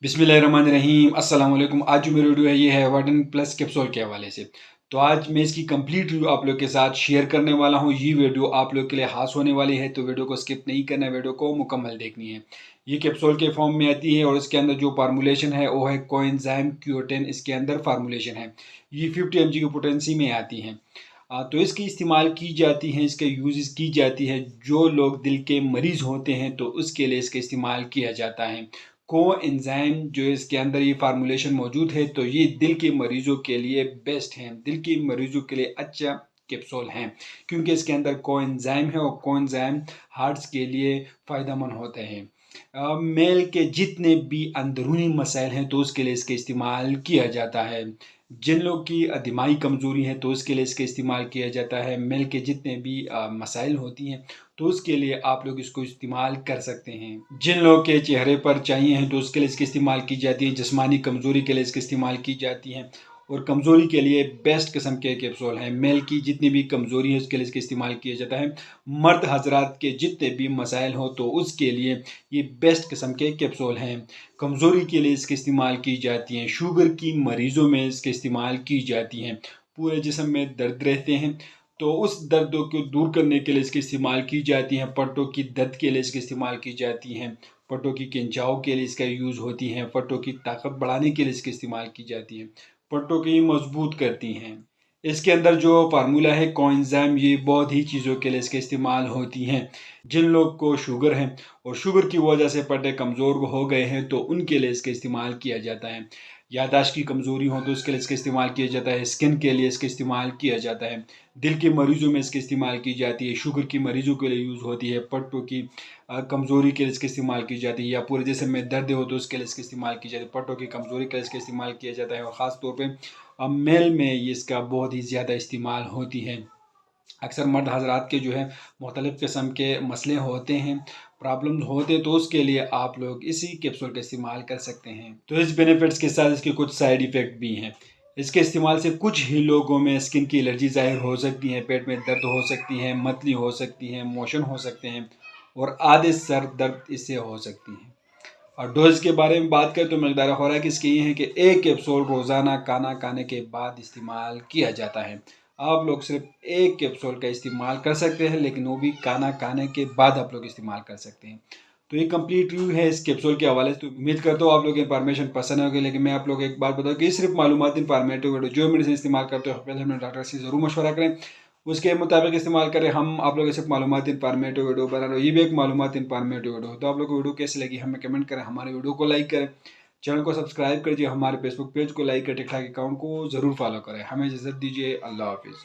बिस्मिल्लाहिर्रहमानिर्रहीम अस्सलाम वालेकुम। आज जो मेरी वीडियो है ये है वार्डन प्लस कैप्सूल के हवाले से। तो आज मैं इसकी कंप्लीट रिव्यू आप लोग के साथ शेयर करने वाला हूँ। ये वीडियो आप लोग के लिए खास होने वाली है, तो वीडियो को स्किप नहीं करना है, वीडियो को मुकम्मल देखनी है। ये कैप्सूल के फॉर्म में आती है और इसके अंदर जो फार्मूलेशन है वो है कोएंजाइम Q10। इसके अंदर फार्मूलेशन है, ये 50 mg की पोटेंसी में आती है। तो इसकी इस्तेमाल की जाती है, इसके यूज़ की जाती है जो लोग दिल के मरीज़ होते हैं तो उसके लिए इसका इस्तेमाल किया जाता है। को एंजाइम जो इसके अंदर ये फार्मूलेशन मौजूद है, तो ये दिल के मरीज़ों के लिए बेस्ट है, दिल के मरीज़ों के लिए अच्छा कैप्सूल हैं, क्योंकि इसके अंदर को एंजाइम है और को एंजाइम हार्ट्स के लिए फ़ायदेमंद होते हैं। मेल के जितने भी अंदरूनी मसाइल हैं तो उसके लिए इसका इस्तेमाल किया जाता है। जिन लोग की दिमागी कमज़ोरी है तो उसके लिए इसका इस्तेमाल किया जाता है। मेल के जितने भी मसाइल होती हैं तो उसके लिए आप लोग इसको इस्तेमाल कर सकते हैं। जिन लोग के चेहरे पर चाहिए हैं तो उसके लिए इसका इस्तेमाल की जाती है। जिस्मानी कमज़ोरी के लिए इसका इस्तेमाल की जाती है और कमज़ोरी के लिए बेस्ट किस्म के कैप्सूल हैं। मेल की जितनी भी कमज़ोरी है उसके लिए इसका इस्तेमाल किया जाता है। मर्द हजरात के जितने भी मसाइल हो तो उसके लिए ये बेस्ट किस्म के कैप्सूल हैं। कमज़ोरी के लिए इसके इस्तेमाल की जाती हैं। शुगर की मरीज़ों में इसके इस्तेमाल की जाती हैं। पूरे जिस्म में दर्द रहते हैं तो उस दर्दों को दूर करने के लिए इसके इस्तेमाल की जाती हैं। पट्टों की दर्द के लिए इसके इस्तेमाल की जाती हैं। पट्टों की खिंचाव के लिए इसका यूज़ होती हैं। पट्टों की ताकत बढ़ाने के लिए इसके इस्तेमाल की जाती हैं। पट्टों की मजबूत करती हैं। इसके अंदर जो फार्मूला है कोएंजाइम, ये बहुत ही चीज़ों के लिए इसके इस्तेमाल होती हैं। जिन लोग को शुगर है और शुगर की वजह से पट्टे कमज़ोर हो गए हैं तो उनके लिए इसका इस्तेमाल किया जाता है। याददाश्त की कमज़ोरी हो तो उसके लिए इसका इस्तेमाल किया जाता है। स्किन के लिए इसका इस्तेमाल किया जाता है। दिल के मरीज़ों में इसका इस्तेमाल की जाती है। शुगर की मरीज़ों के लिए यूज़ होती है। पट्टों की कमज़ोरी के लिए इसका इस्तेमाल की जाती है, या पूरे जिस्म में दर्द हो तो उसके लिए इसका इस्तेमाल की जाती है। पट्टों की कमज़ोरी के लिए इसका इस्तेमाल किया जाता है और ख़ास तौर पर मेल में ये इसका बहुत ही ज़्यादा इस्तेमाल होती है। अक्सर मर्द हजरात के जो है मुख्तलिफ़ किस्म के मसले होते हैं, प्रॉब्लम्स होते हैं, तो उसके लिए आप लोग इसी कैप्सूल का इस्तेमाल कर सकते हैं। तो इस बेनिफिट्स के साथ इसके कुछ साइड इफ़ेक्ट भी हैं। इसके इस्तेमाल से कुछ ही लोगों में स्किन की एलर्जी ज़ाहिर हो सकती है, पेट में दर्द हो सकती है, मतली हो सकती है, मोशन हो सकते हैं और आधे सर दर्द इससे हो सकती है। और डोज के बारे में बात करें तो मकदार खुराक इसकी ये है कि एक कैप्सूल रोज़ाना खाना खाने के बाद इस्तेमाल किया जाता है। आप लोग सिर्फ एक कैप्सूल का इस्तेमाल कर सकते हैं, लेकिन वो भी खाना खाने के बाद आप लोग इस्तेमाल कर सकते हैं। तो ये कंप्लीट रिव्यू है इस कैप्सूल के हवाले से। तो उम्मीद करता हूँ आप लोग इन्फॉर्मेशन पसंद होगी, लेकिन मैं आप लोग एक बात बताऊँ कि सिर्फ मालूमाती इन्फॉर्मेटिव वीडियो, जो मेडिसिन इस्तेमाल करते हो पहले हमें डॉक्टर से ज़रूर मशवरा करें, उसके मुताबिक इस्तेमाल करें। हम आप लोग सिर्फ मालूमाती इन्फॉर्मेटिव वीडियो बना रहे हो, ये भी एक मालूमाती इन्फॉर्मेटिव वीडियो। तो आप लोग को वीडियो कैसी लगी हमें कमेंट करें, हमारे वीडियो को लाइक करें, चैनल को सब्सक्राइब कर दीजिए, हमारे फेसबुक पेज को लाइक कर टिकटॉक अकाउंट को ज़रूर फॉलो करें। हमें इजाज़त दीजिए। अल्लाह हाफिज़।